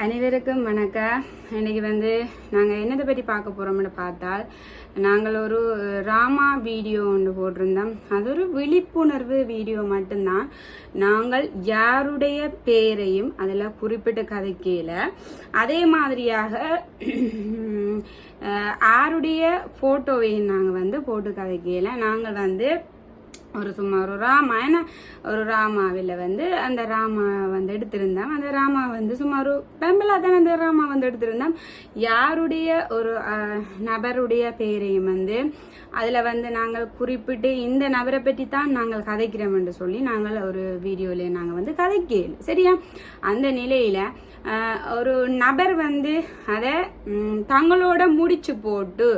அனைவருக்கும் வணக்கம். இன்னைக்கு நாங்கள் என்னதை பற்றி பார்க்க போகிறோம்னு பார்த்தால், நாங்கள் ஒரு ராமா வீடியோ ஒன்று போட்டிருந்தோம். அது ஒரு விழிப்புணர்வு வீடியோ மட்டும்தான். நாங்கள் யாருடைய பேரையும் அதில் குறிப்பிட்ட கதைக்கையில், அதே மாதிரியாக யாருடைய ஃபோட்டோவையும் நாங்கள் போட்டு கதைக்கையில் நாங்கள் சும்மா ஒரு ராமாயண ஒரு ராமாவில் அந்த ராமா எடுத்திருந்தோம். அந்த ராமா சும்மா ஒரு பெம்பலா தானே அந்த ராமா எடுத்திருந்தோம். யாருடைய ஒரு நபருடைய பேரையும் அதில் நாங்கள் குறிப்பிட்டு இந்த நபரை பற்றி தான் நாங்கள் கதைக்கிறோம் என்று சொல்லி நாங்கள் ஒரு வீடியோவில் நாங்கள் கதைக்கல. சரியா? அந்த நிலையில் ஒரு நபர் அதை தங்களோட முடிச்சு போட்டு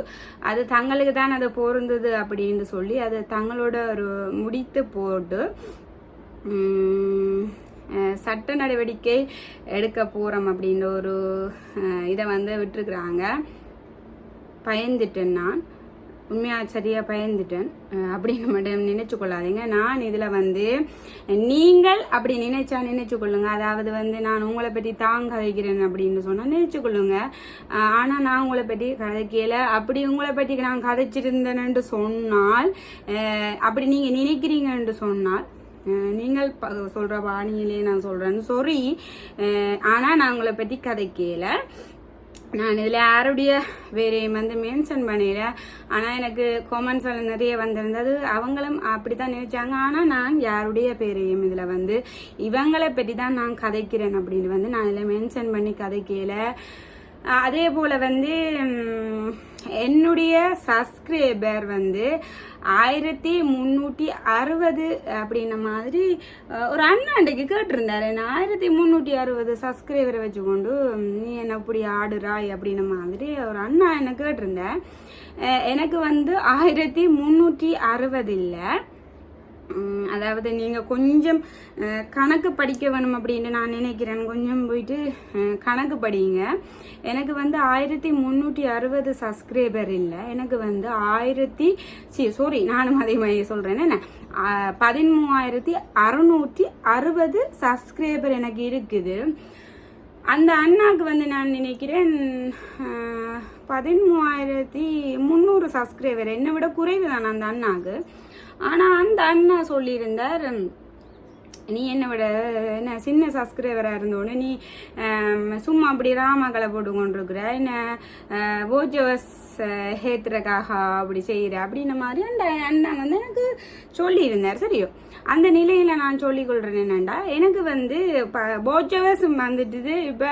அது தங்களுக்கு தான் அதை பொருந்தது அப்படின்னு சொல்லி அதை தங்களோட ஒரு முடித்து போட்டு சட்ட நடவடிக்கை எடுக்க போகிறோம் அப்படின்ற ஒரு இதை விட்டுருக்குறாங்க. பயந்துட்டேன் நான், உண்மையாக சரியாக பயந்துட்டேன் அப்படின்னு மட்டும் நினைச்சு கொள்ளாதீங்க. நான் இதில் நீங்கள் அப்படி நினைச்சு கொள்ளுங்க. அதாவது நான் உங்களை பற்றி தான் கதைக்கிறேன் அப்படின்னு சொன்னால் நினைச்சு கொள்ளுங்க. ஆனால் நான் உங்களை பற்றி கதைக்கல. அப்படி உங்களை பற்றி நான் கதைச்சிருந்தேன்னு சொன்னால், அப்படி நீங்கள் நினைக்கிறீங்கன்னு சொன்னால், நீங்கள் சொல்கிற பாணியிலே நான் சொல்கிறேன்னு சாரி. ஆனால் நான் உங்களை பற்றி கதைக்கல. நான் இதில் யாருடைய வேறையும் மென்ஷன் பண்ணல. ஆனால் எனக்கு காமெண்ட்ஸ் நிறைய வந்திருந்தது. அவங்களும் அப்படி தான் நினைச்சாங்க. ஆனால் நான் யாருடைய பேரையும் இதில் இவங்களை பற்றி தான் நான் கதைக்கிறேன் அப்படின்னு நான் இதில் மென்ஷன் பண்ணி கதைக்கல. அதே போல் என்னுடைய சப்ஸ்கிரைபர் 1360 அப்படின்ன மாதிரி ஒரு அண்ணாண்டைக்கு கேட்டிருந்தாரு. நான் 1360 சப்ஸ்கிரைபரை வச்சுக்கொண்டு நீ என்ன இப்படி ஆடுறாய் அப்படின்ன மாதிரி ஒரு அண்ணா என்ன கேட்டிருந்தேன். எனக்கு 1360 இல்லை. அதாவது நீங்கள் கொஞ்சம் கணக்கு படிக்க வேணும் அப்படின்னு நான் நினைக்கிறேன். கொஞ்சம் போயிட்டு கணக்கு படிங்க. எனக்கு 1360 சப்ஸ்கிரைபர் இல்லை. எனக்கு நானும் அதே மாதிரி சொல்கிறேன். என்ன 13,660 சப்ஸ்கிரைபர் எனக்கு இருக்குது. அந்த அண்ணாக்கு நான் நினைக்கிறேன் 13,300 சப்ஸ்கிரைபர், என்னை விட குறைவு தான் அந்த அண்ணாக்கு. ஆனால் அந்த அண்ணா சொல்லியிருந்தார், நீ என்னை விட என்ன சின்ன சப்ஸ்கிரைபராக இருந்தோன்னு நீ சும்மா அப்படி ராமாக்களை போட்டு கொண்டிருக்கிற, என்ன போஜவஸ் ஹேத்துறக்காக அப்படி செய்கிற அப்படின்ன மாதிரி அந்த அண்ணா எனக்கு சொல்லியிருந்தார். சரியோ? அந்த நிலையில் நான் சொல்லிக்கொள்கிறேன் என்னென்னா, எனக்கு போஜவஸ் வந்துட்டுது. இப்போ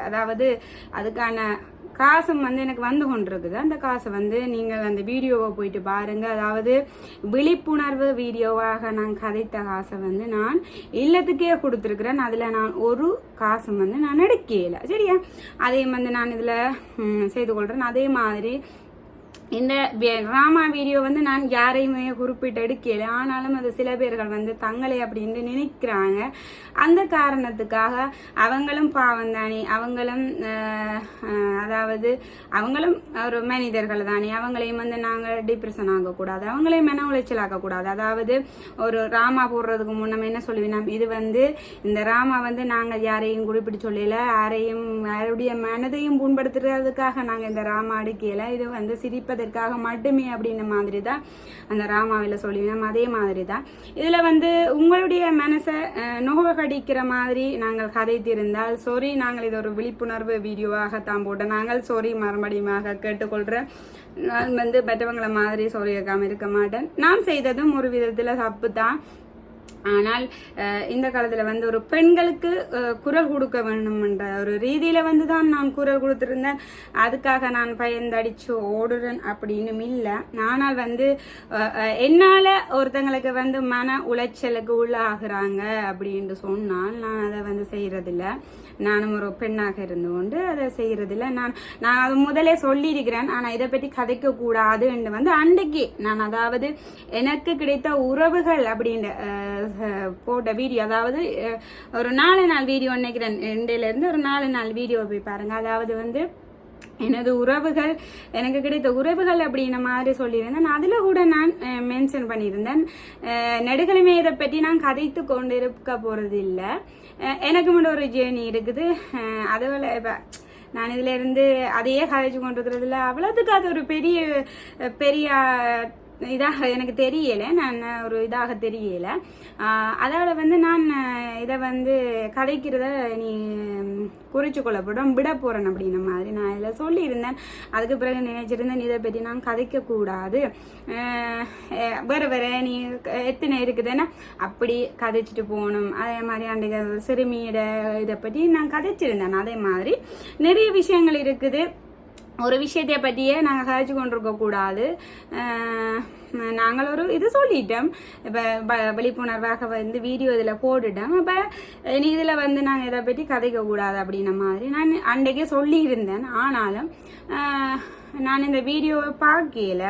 அதாவது அதுக்கான காசும் எனக்கு கொண்டிருக்குது. அந்த காசை நீங்கள் அந்த வீடியோவை போயிட்டு பாருங்க. அதாவது விழிப்புணர்வு வீடியோவாக நான் கதைத்த காசை நான் இல்லத்துக்கே கொடுத்துருக்குறேன். அதில் நான் ஒரு காசும் நான் எடுக்கல. சரியா? அதையும் நான் இதில் செய்து கொள்கிறேன். அதே மாதிரி இந்த ராமா வீடியோ நான் யாரையுமே குறிப்பிட்டு எடுக்கல. ஆனாலும் அது சில பேர்கள் தங்களை அப்படின்னு நினைக்கிறாங்க. அந்த காரணத்துக்காக அவங்களும் பாவம் தானே, அவங்களும் அதாவது அவங்களும் ஒரு மனிதர்கள் தானே, அவங்களையும் நாங்கள் டிப்ரெஷன் ஆகக்கூடாது, அவங்களையும் மன உளைச்சல் ஆகக்கூடாது. அதாவது ஒரு ராமா போடுறதுக்கு முன்னம் என்ன சொல்லுவேன், இது இந்த ராமா நாங்கள் யாரையும் குறிப்பிட்டு சொல்லல, யாருடைய மனதையும் புண்படுத்துறதுக்காக நாங்கள் இந்த ராமா எடுக்கல. இது சிரிப்பதற்காக மட்டுமே அப்படின்ன மாதிரி தான் அந்த ராமாவில் சொல்லினோம். அதே மாதிரி தான் இதில் உங்களுடைய மனசை நோகடிக்கிற மாதிரி நாங்கள் கதைத்திருந்தால் சாரி. நாங்கள் இது ஒரு விழிப்புணர்வு வீடியோவாகத்தான் போட்டோம். நாங்கள் சாரி மறுபடியுமாக கேட்டுக்கொள்கிறேன். நான் மற்றவங்களை மாதிரி சாரி கேட்காம இருக்க மாட்டேன். நான் செய்ததும் ஒரு விதத்தில் தப்பு தான். ஆனால் இந்த காலத்தில் ஒரு பெண்களுக்கு குரல் கொடுக்க வேண்டும் என்ற ஒரு ரீதியில் தான் நான் குரல் கொடுத்துருந்தேன். அதுக்காக நான் பயந்தடிச்சு ஓடுறேன் அப்படின்னு இல்லை. ஆனால் என்னால் ஒருத்தங்களுக்கு மன உளைச்சலுக்கு உள்ளாகிறாங்க அப்படின்னு சொன்னால் நான் அதை செய்கிறதில்ல. நானும் ஒரு பெண்ணாக இருந்து கொண்டு அதை செய்கிறதில்ல. நான் அது முதலே சொல்லியிருக்கிறேன். ஆனால் இதை பற்றி கதைக்க கூடாது என்று அன்றைக்கு நான் அதாவது எனக்கு கிடைத்த உறவுகள் அப்படின்ற போட்ட வீடியோ, அதாவது ஒரு 4 நாள் வீடியோ நினைக்கிறேன். 2லேருந்து ஒரு 4 நாள் வீடியோ போய் பாருங்க. அதாவது எனது உறவுகள் எனக்கு கிடைத்த உறவுகள் அப்படின்ன மாதிரி சொல்லியிருந்தேன். அதில் கூட நான் மென்ஷன் பண்ணியிருந்தேன், நெடுகளுமே இதை பற்றி நான் கதைத்து கொண்டு இருக்க போகிறது இல்லை. எனக்கு மட்டும் ஒரு ஜேர்னி இருக்குது. அதுபோல் இப்போ நான் இதில் இருந்து அதையே கதைச்சு கொண்டு இருக்கிறதுல அவ்வளோத்துக்கு அது ஒரு பெரிய பெரிய இதாக எனக்கு தெரியலை, நான் ஒரு இதாக தெரியலை. அதோட வந்து நான் இதை வந்து கதைக்கிறத நீ குறிச்சு கொள்ளப்படும் விட போகிறேன் அப்படின்ன மாதிரி நான் இதில் சொல்லியிருந்தேன். அதுக்கு பிறகு நினைச்சிருந்தேன் இதை பற்றி நான் கதைக்கக்கூடாது, வேறு வேறு நீ எத்தனை இருக்குதுன்னா அப்படி கதைச்சிட்டு போகணும். அதே மாதிரி அன்றைக்கு சிறுமியோட இதை பற்றி நான் கதைச்சிருந்தேன். அதே மாதிரி நிறைய விஷயங்கள் இருக்குது. ஒரு விஷயத்தை பற்றியே நாங்கள் கதைச்சு கொண்டிருக்க கூடாது. நாங்கள் ஒரு இது சொல்லிட்டோம், இப்போ விழிப்புணர்வாக வந்து வீடியோ இதில் போட்டுட்டோம். அப்போ நீ இதில் வந்து நாங்கள் இதை பற்றி கதைக்க கூடாது அப்படின்ன மாதிரி நான் அன்றைக்கே சொல்லியிருந்தேன். ஆனாலும் நான் இந்த வீடியோவை பார்க்கல.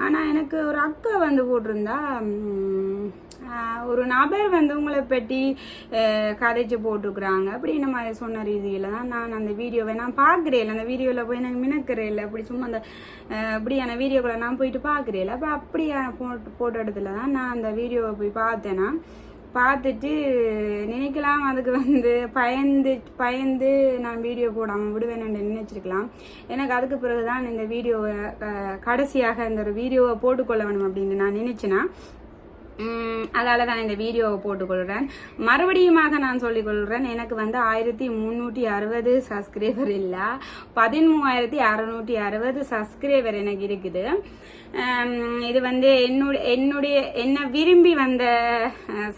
ஆனால் எனக்கு ஒரு அக்கா வந்து போட்டிருந்தா, ஒரு நபர் வந்து உங்களை பற்றி கதைச்சு போட்டிருக்குறாங்க அப்படின்ன மாதிரி சொன்ன ரீதியில் தான் நான் அந்த வீடியோவை நான் பார்க்குறேன். அந்த வீடியோவில் போய் எனக்கு மினக்கிறேன் இல்லை, அப்படி சும்மா அந்த அப்படியான வீடியோக்களை நான் போயிட்டு பார்க்குறேன். அப்போ அப்படியான போட்ட இடத்துல தான் நான் அந்த வீடியோவை போய் பார்த்தேன்னா, பார்த்துட்டு நினைக்கலாம் அதுக்கு வந்து பயந்து நான் வீடியோ போடாமல் விடுவேன்னு நினைச்சிருக்கலாம். எனக்கு அதுக்கு பிறகுதான் இந்த வீடியோவை கடைசியாக இந்த ஒரு வீடியோவை போட்டுக்கொள்ள வேணும் அப்படின்னு நான் நினைச்சேன்னா, அதால தான் இந்த வீடியோவை போட்டுக்கொள்கிறேன். மறுபடியுமாக நான் சொல்லிக்கொள்கிறேன், எனக்கு வந்து 1360 சப்ஸ்கிரைபர் இல்லை, 13660 சப்ஸ்கிரைபர் எனக்கு இருக்குது. இது வந்து என்ன விரும்பி வந்த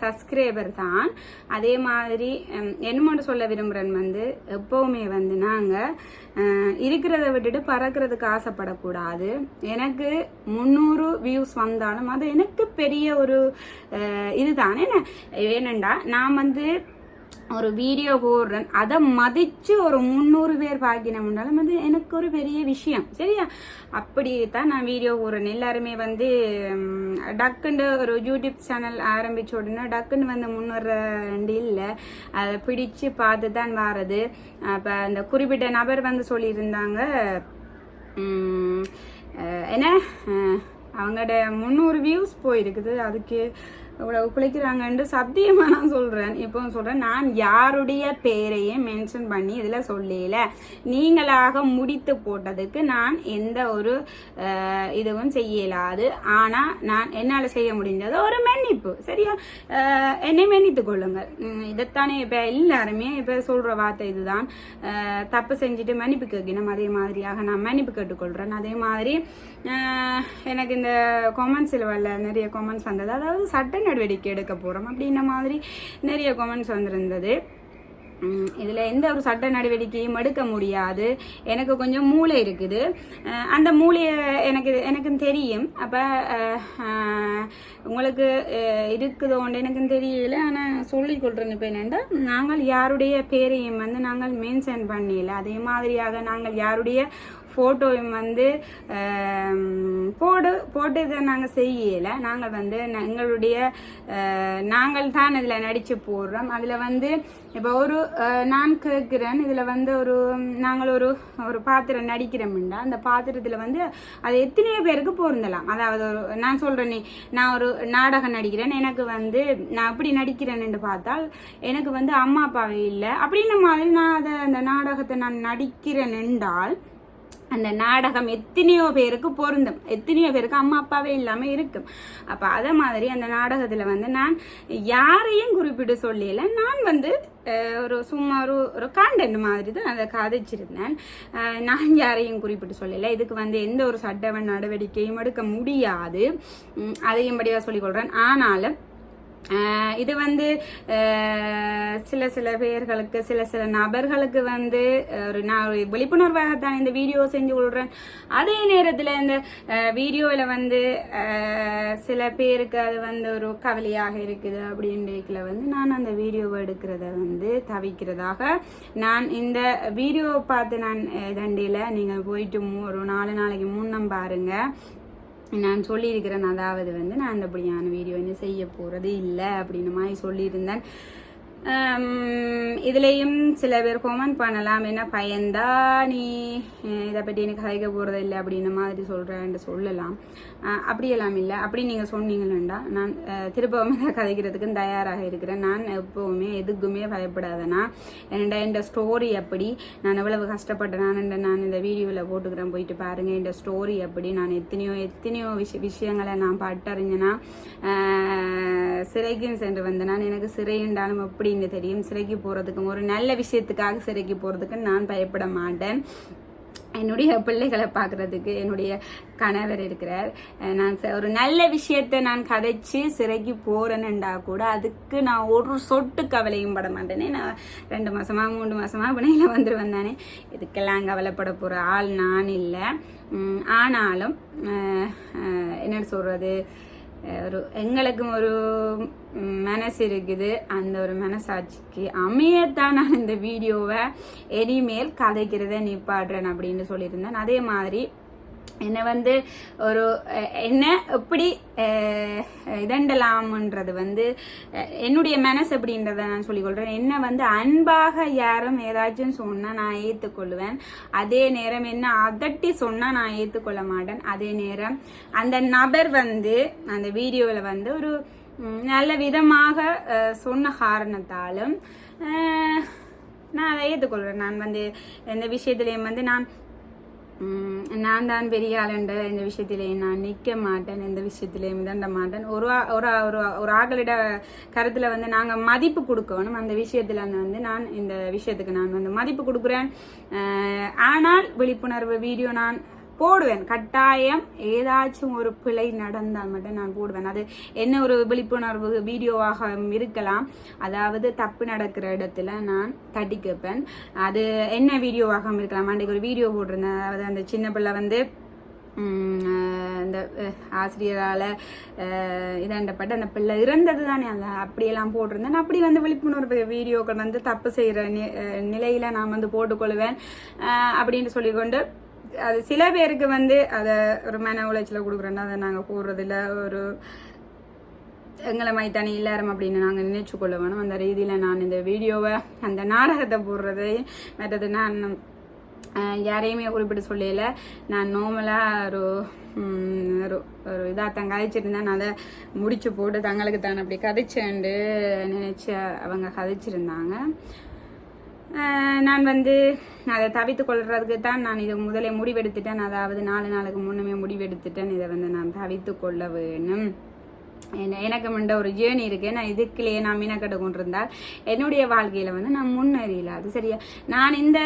சப்ஸ்கிரைபர் தான். அதே மாதிரி என்ன மட்டும் சொல்ல விரும்புகிறேன் வந்து, எப்போவுமே வந்து நாங்கள் இருக்கிறத விட்டுட்டு பறக்கிறதுக்கு ஆசைப்படக்கூடாது. எனக்கு 300 வியூஸ் வந்தாலும் அது எனக்கு பெரிய ஒரு இதுதானே. ஏனண்டா நான் வந்து ஒரு வீடியோ போடுறேன், அதை மதிச்சு ஒரு 300 பேர் பார்க்கணும்னாலும் அது எனக்கு ஒரு பெரிய விஷயம், சரியா? அப்படித்தான் நான் வீடியோ போடுறேன். எல்லாருமே வந்து டக்குன்னு ஒரு யூடியூப் சேனல் ஆரம்பிச்ச உடனே டக்குன்னு வந்து முன்வர்றது இல்லை, அதை பிடிச்சு பார்த்து தான் வாரது. அப்போ அந்த குறிப்பிட்ட நபர் வந்து சொல்லியிருந்தாங்க, என்ன அவங்களோட 300 வியூஸ் போயிருக்குது, அதுக்கு இவ்வளவு குளிக்கிறாங்கன்னு சத்தியமாக நான் சொல்கிறேன். இப்போ சொல்கிறேன், நான் யாருடைய பேரையும் மென்ஷன் பண்ணி இதில் சொல்லல. நீங்களாக முடித்து போட்டதுக்கு நான் எந்த ஒரு இதுவும் செய்யலாது. ஆனால் நான் என்னால் செய்ய முடிஞ்சது ஒரு மன்னிப்பு, சரியா? என்னை மன்னித்து கொள்ளுங்கள். இதைத்தானே இப்போ எல்லாருமே இப்போ சொல்கிற வார்த்தை இதுதான். தப்பு செஞ்சுட்டு மன்னிப்பு கேட்கணும். அதே மாதிரியாக நான் மன்னிப்பு கேட்டுக்கொள்கிறேன். அதே மாதிரி எனக்கு இந்த கொமெண்ட்ஸில் வரல நிறைய கொமெண்ட்ஸ் வந்தது, அதாவது சட்ட நடவடிக்கை எடுக்க போகிறோம் அப்படின்ன மாதிரி நிறைய கொமெண்ட்ஸ் வந்திருந்தது. இதில் எந்த ஒரு சட்ட நடவடிக்கையும் எடுக்க முடியாது. எனக்கு கொஞ்சம் மூளை இருக்குது, அந்த மூளையை எனக்கும் தெரியும். அப்போ உங்களுக்கு இருக்குதோண்டு எனக்கும் தெரியல. ஆனால் சொல்லிக்கொள்கிறேன். இப்போ என்னென்னா, நாங்கள் யாருடைய பேரையும் வந்து நாங்கள் மென்ஷன் பண்ணல. அதே மாதிரியாக நாங்கள் யாருடைய ஃபோட்டோவும் வந்து போட்டு இதை நாங்கள் செய்யலை. நாங்கள் வந்து எங்களுடைய நாங்கள் தான் இதில் நடித்து போடுறோம். அதில் வந்து இப்போ நான் கேட்குறேன், இதில் வந்து நாங்கள் ஒரு பாத்திரம் நடிக்கிறோம்னா அந்த பாத்திரத்தில் வந்து அது எத்தனையோ பேருக்கு பொருந்தலாம். அதாவது நான் சொல்கிறேன், நான் ஒரு நாடகம் நடிக்கிறேன், எனக்கு வந்து நான் அப்படி நடிக்கிறேன்னு பார்த்தால் எனக்கு வந்து அம்மா அப்பாவே இல்லை அப்படின்ன மாதிரி நான் அந்த நாடகத்தை நான் நடிக்கிறேன் என்றால் அந்த நாடகம் எத்தனையோ பேருக்கு பொருந்தும், எத்தனையோ பேருக்கு அம்மா அப்பாவே இல்லாமல் இருக்கும். அப்போ அதை மாதிரி அந்த நாடகத்தில் வந்து நான் யாரையும் குறிப்பிட்டு சொல்லல. நான் வந்து சும்மா ஒரு கான்டென்ட் மாதிரி தான் அதை கதைச்சிருந்தேன். நான் யாரையும் குறிப்பிட்டு சொல்லலை. இதுக்கு வந்து எந்த ஒரு சட்ட நடவடிக்கையும் எடுக்க முடியாது, அதையும் படியாக சொல்லிக்கொள்கிறேன். ஆனாலும் இது வந்து சில பேர்களுக்கு சில நபர்களுக்கு வந்து நான் ஒரு விழிப்புணர்வாகத்தான் இந்த வீடியோ செஞ்சு கொள்கிறேன். அதே நேரத்தில் இந்த வீடியோவில் வந்து சில பேருக்கு அது வந்து ஒரு கவலையாக இருக்குது அப்படின்றதுல வந்து நான் அந்த வீடியோவை எடுக்கிறத வந்து தவிக்கிறதாக நான் இந்த வீடியோவை பார்த்து நான் தண்டியில் நீங்கள் போயிட்டு ஒரு 4 நாளைக்கு முன்னம் பாருங்க, நான் சொல்லியிருக்கிறேன். அதாவது வந்து நான் அந்தபடியான வீடியோ வந்து செய்ய போகிறது இல்லை அப்படின்னு மாதிரி சொல்லியிருந்தேன். இதுலேயும் சில பேர் கமெண்ட் பண்ணலாம், என்ன பயந்தா நீ இதை பற்றி எனக்கு கதைக்க போகிறது இல்லை அப்படின்ற மாதிரி சொல்கிறேன்னு சொல்லலாம். அப்படியெல்லாம் இல்லை. அப்படி நீங்கள் சொன்னீங்கன்னா நான் திருப்பவுமே கதைக்கிறதுக்கு தயாராக இருக்கிறேன். நான் எப்போவுமே எதுக்குமே பயப்படாதேன்னா என் ஸ்டோரி அப்படி நான் எவ்வளவு கஷ்டப்பட்டேன் நான் இந்த வீடியோவில் போட்டுக்கிறேன், போயிட்டு பாருங்கள். என் ஸ்டோரி அப்படி நான் எத்தனையோ விஷயங்களை நான் பட்டறிஞ்சேன்னா சிறைக்கும் சென்று வந்தேன். நான் எனக்கு சிறை என்றாலும் அப்படின்னு தெரியும். சிறைக்கு போகிறதுக்கும் ஒரு நல்ல விஷயத்துக்காக சிறைக்கு போகிறதுக்கு நான் பயப்பட மாட்டேன். என்னுடைய பிள்ளைகளை பார்க்குறதுக்கு என்னுடைய கணவர் இருக்கிறார். நான் ஒரு நல்ல விஷயத்தை நான் கதைச்சு சிறைக்கு போகிறேன்னுண்டா கூட அதுக்கு நான் ஒரு சொட்டு கவலையும் பட மாட்டேனே. நான் 2 மாதமா 3 மாதமா பிணையில் வந்துடுவேன் தானே. இதுக்கெல்லாம் கவலைப்பட போகிற ஆள் நான் இல்லை. ஆனாலும் என்ன சொல்கிறது, எங்களுக்கும் ஒரு மனசு இருக்குது. அந்த ஒரு மனசாட்சிக்கு அமையத்தான் நான் இந்த வீடியோவை இனிமேல் கதைக்கிறத நிப்பாடுறேன் அப்படின்னு சொல்லியிருந்தேன். அதே மாதிரி என்னை ஒரு என்ன எப்படி இதண்டலாம்ன்றது என்னுடைய மனசு அப்படின்றத நான் சொல்லிக்கொள்கிறேன். என்னை அன்பாக யாரும் ஏதாச்சும் சொன்னால் நான் ஏற்றுக்கொள்ளுவேன். அதே நேரம் என்ன அதட்டி சொன்னால் நான் ஏற்றுக்கொள்ள மாட்டேன். அதே நேரம் அந்த நபர் அந்த வீடியோவில் ஒரு நல்ல விதமாக சொன்ன காரணத்தாலும் நான் அதை ஏற்றுக்கொள்கிறேன். நான் எந்த விஷயத்துலேயும் நான் தான் பெரிய ஆளுண்ட இந்த விஷயத்திலேயும் நான் நிற்க மாட்டேன், எந்த விஷயத்திலேயும் தண்ட மாட்டேன். ஒரு ஆக்களிட கருத்தில் நாங்கள் மதிப்பு கொடுக்கணும். அந்த விஷயத்தில் நான் இந்த விஷயத்துக்கு நான் மதிப்பு கொடுக்குறேன். ஆனால் விழிப்புணர்வு வீடியோ நான் போடுவேன் கட்டாயம். ஏதாச்சும் ஒரு பிழை நடந்தால் மட்டும் நான் போடுவேன். அது என்ன ஒரு விழிப்புணர்வு வீடியோவாக இருக்கலாம். அதாவது தப்பு நடக்கிற இடத்துல நான் தட்டி கேட்பேன். அது என்ன வீடியோவாக இருக்கலாம். அன்றைக்கு ஒரு வீடியோ போட்டிருந்தேன். அதாவது அந்த சின்ன பிள்ளை இந்த ஆசிரியரால் இதாண்டப்பட்டு அந்த பிள்ளை இறந்தது தானே, அந்த அப்படியெல்லாம் போட்டிருந்தேன். அப்படி விழிப்புணர்வு வீடியோக்கள் தப்பு செய்கிற நிலையில் நான் போட்டுக்கொள்வேன் அப்படின்னு சொல்லிக்கொண்டு அது சில பேருக்கு அதை ஒரு மன உளைச்சல கொடுக்குறேன்னா அதை நாங்கள் போடுறதில்ல. ஒரு எங்களை மைத்தானே எல்லாரும் அப்படின்னு நாங்கள் நினைச்சு கொள்ள வேணும். அந்த ரீதியில் நான் இந்த வீடியோவை அந்த நாடகத்தை போடுறதை மற்றது நான் யாரையுமே குறிப்பிட்டு சொல்லல. நான் நார்மலாக ஒரு இதாக கதைச்சிருந்தேன். நான் அதை முடிச்சு போட்டு தங்களுக்கு தான் அப்படி கதைச்சேன்னு நினச்சி அவங்க கதைச்சிருந்தாங்க. நான் அதை தவித்து கொள்றதுக்கு தான் நான் இதை முதலே முடிவெடுத்துட்டேன். அதாவது 4 நாளுக்கு முன்னமே முடிவெடுத்துட்டேன். இதை நான் தவித்து கொள்ள வேணும். எனக்கு ஒரு ஜேர்னி இருக்கு. நான் இதுக்குள்ளேயே நான் மீனக்கட்டை கொண்டிருந்தால் என்னுடைய வாழ்க்கையில நான் முன்னேறியில. அது சரியா, நான் இந்த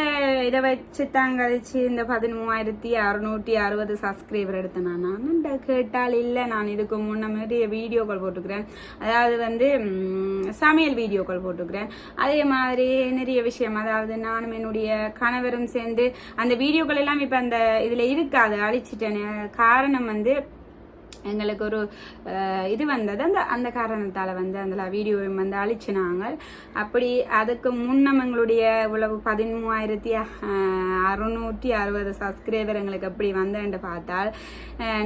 இதை வச்சு தான் கழிச்சு இந்த 13,660 சப்ஸ்கிரைபர் எடுத்தேன். நான் கேட்டால் இல்லை, நான் இதுக்கு முன்ன நிறைய வீடியோக்கள் போட்டுக்கிறேன். அதாவது சமையல் வீடியோக்கள் போட்டுக்கிறேன். அதே மாதிரி நிறைய விஷயம், அதாவது நானும் என்னுடைய கணவரும் சேர்ந்து அந்த வீடியோக்கள் எல்லாம் இப்போ அந்த இதில் இருக்காது, அழிச்சிட்டேன். காரணம் எங்களுக்கு ஒரு இது வந்தது. அந்த காரணத்தால் அந்த வீடியோவை அழிச்சினாங்க. அப்படி அதுக்கு முன்னம் எங்களுடைய உழவு 13,660 சப்ஸ்கிரைபர் எங்களுக்கு அப்படி வந்தேன்னு பார்த்தால்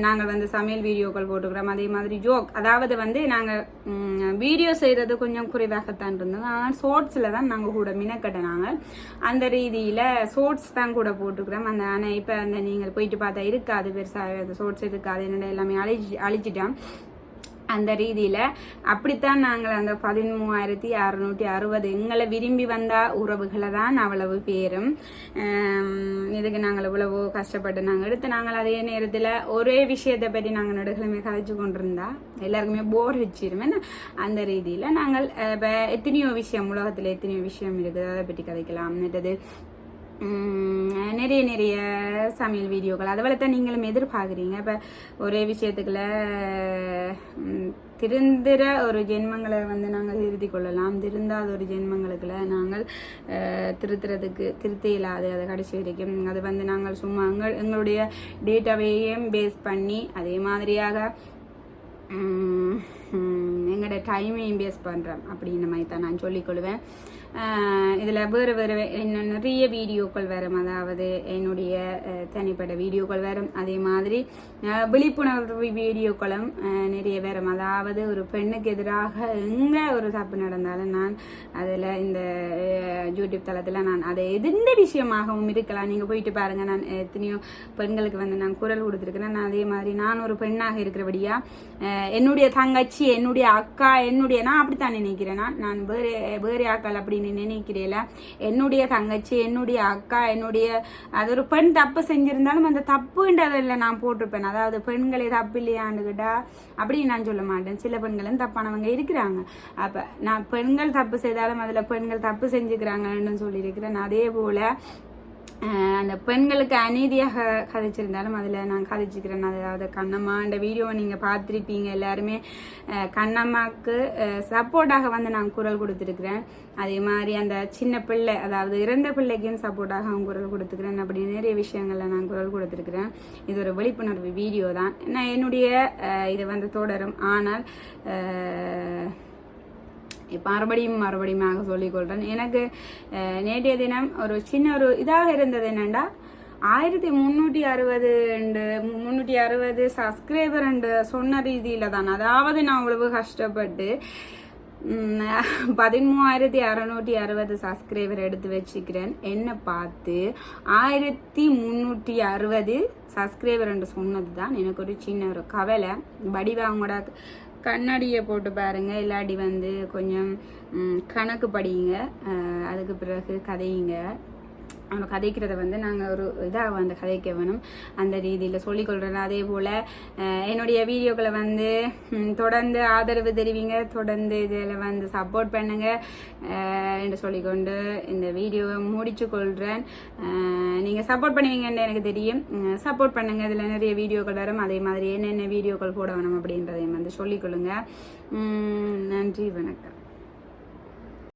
நாங்கள் சமையல் வீடியோக்கள் போட்டுக்கிறோம். அதே மாதிரி ஜோக், அதாவது நாங்கள் வீடியோ செய்கிறது கொஞ்சம் குறைவாகத்தான் இருந்தது. ஆனால் ஷோர்ட்ஸில் தான் நாங்கள் கூட மினக்கட்டினாங்க. அந்த ரீதியில் ஷோர்ட்ஸ் தான் கூட போட்டுக்கிறோம். ஆனால் இப்போ நீங்கள் போயிட்டு பார்த்தா இருக்காது, பெருசாக அந்த ஷோர்ட்ஸ் இருக்காது, என்னோட எல்லாமே அழிச்சிட்டோம். அந்த ரீதியில் அப்படித்தான் நாங்கள் அந்த 13,660 எங்களை விரும்பி வந்த உறவுகளை தான் அவ்வளவு பேரும். இதுக்கு நாங்கள் இவ்வளவோ கஷ்டப்பட்டு நாங்கள் எடுத்து நாங்கள் அதே நேரத்தில் ஒரே விஷயத்தை பற்றி நாங்கள் நடுகளுமே கதைச்சு கொண்டிருந்தா எல்லாருக்குமே போர் வச்சிருமே. அந்த ரீதியில் நாங்கள் இப்போ எத்தனையோ விஷயம், உலகத்தில் எத்தனையோ விஷயம் இருக்குது, அதை பற்றி கதைக்கலாம்ன்றது. நிறைய சமையல் வீடியோக்கள் அதை தான் நீங்களும் எதிர்பார்க்குறீங்க. இப்போ ஒரே விஷயத்துக்குள்ள திருந்துற ஒரு ஜென்மங்களை நாங்கள் திருத்தி கொள்ளலாம். திருந்தாத ஒரு ஜென்மங்களுக்குள்ள நாங்கள் திருத்த இல்லாது அதை கடைசி வரைக்கும் அது நாங்கள் சும்மா எங்களுடைய டேட்டாவையும் பேஸ் பண்ணி அதே மாதிரியாக எங்களோட டைமையும் பேஸ் பண்ணுறோம் அப்படின்ற மாதிரி தான் நான் சொல்லிக்கொள்வேன். இதில் வேறு இன்னும் நிறைய வீடியோக்கள் வரும், அதாவது என்னுடைய தனிப்பட்ட வீடியோக்கள் வரும். அதே மாதிரி விழிப்புணர்வு வீடியோக்களும் நிறைய வரும். அதாவது ஒரு பெண்ணுக்கு எதிராக எங்கே ஒரு தப்பு நடந்தாலும் நான் அதில் இந்த யூடியூப் தளத்தில் நான் அதை எந்த விஷயமாகவும் இருக்கலாம், நீங்கள் போயிட்டு பாருங்கள். நான் எத்தனையோ பெண்களுக்கு வந்து நான் குரல் கொடுத்துருக்கிறேன். நான் அதே மாதிரி நான் ஒரு பெண்ணாக இருக்கிறபடியா என்னுடைய தங்கச்சி, என்னுடைய அக்கா, நான் அப்படித்தான் நினைக்கிறேன். நான் வேறு ஆக்கள் அப்படின்னு நினைக்கிறேன். என்னுடைய தங்கச்சி, என்னுடைய அக்கா, அது ஒரு பெண் தப்பு செஞ்சிருந்தாலும் அந்த தப்புன்றதில் நான் போட்டிருப்பேன். அதாவது பெண்களே தப்பு இல்லையாண்டுக்கிட்டா அப்படின்னு நான் சொல்ல மாட்டேன். சில பெண்களும் தப்பானவங்க இருக்கிறாங்க. அப்போ நான் பெண்கள் தப்பு செய்தாலும் அதில் பெண்கள் தப்பு செஞ்சுக்கிறாங்கன்னு சொல்லியிருக்கிறேன். அதே போல் அந்த பெண்களுக்கு அநீதியாக கதைச்சிருந்தாலும் அதில் நான் கதைச்சிக்கிறேன். அதாவது கண்ணம்மான்ற வீடியோவை நீங்கள் பார்த்துருப்பீங்க எல்லாருமே. கண்ணம்மாவுக்கு சப்போர்ட்டாக வந்து நான் குரல் கொடுத்துருக்குறேன். அதே மாதிரி அந்த சின்ன பிள்ளை, அதாவது இறந்த பிள்ளைக்கும் சப்போர்ட்டாக அவங்க குரல் கொடுத்துக்கிறேன். அப்படி நிறைய விஷயங்களில் நான் குரல் கொடுத்துருக்குறேன். இது ஒரு விழிப்புணர்வு வீடியோ தான். நான் என்னுடைய இது வந்து தொடரும். ஆனால் மறுபடியும் சொல்லிக்கொள்கிறேன். எனக்கு நேற்றைய தினம் ஒரு சின்ன ஒரு இதாக இருந்தது. என்னென்னா 1360 சப்ஸ்கிரைபர் சொன்ன ரீதியில் தான். அதாவது நான் அவ்வளவு கஷ்டப்பட்டு 13,660 சப்ஸ்கிரைபர் எடுத்து வச்சுக்கிறேன். என்ன பார்த்து 1360 சப்ஸ்கிரைபர் என்று சொன்னது தான் எனக்கு ஒரு சின்ன ஒரு கவலை. வடிவா அவங்களோட கண்ணாடியை போட்டு பாருங்க, இல்லாட்டி வந்து கொஞ்சம் கணக்கு படிங்க, அதுக்கு பிறகு கதையுங்க. அவங்க கதைக்கிறத வந்து நாங்கள் ஒரு இதாக வந்து கதைக்க வேணும். அந்த ரீதியில் சொல்லிக்கொள்கிறேன். அதே போல் என்னுடைய வீடியோக்களை வந்து தொடர்ந்து ஆதரவு தெரிவிங்க, தொடர்ந்து இதில் வந்து சப்போர்ட் பண்ணுங்க என்று சொல்லிக்கொண்டு இந்த வீடியோவை முடிச்சு கொள்கிறேன். நீங்கள் சப்போர்ட் பண்ணுவீங்கன்னு எனக்கு தெரியும். சப்போர்ட் பண்ணுங்கள். இதில் நிறைய வீடியோக்கள் வரும். அதே மாதிரி என்னென்ன வீடியோக்கள் போட வேணும் அப்படின்றதையும் வந்து சொல்லிக்கொள்ளுங்க. நன்றி, வணக்கம்.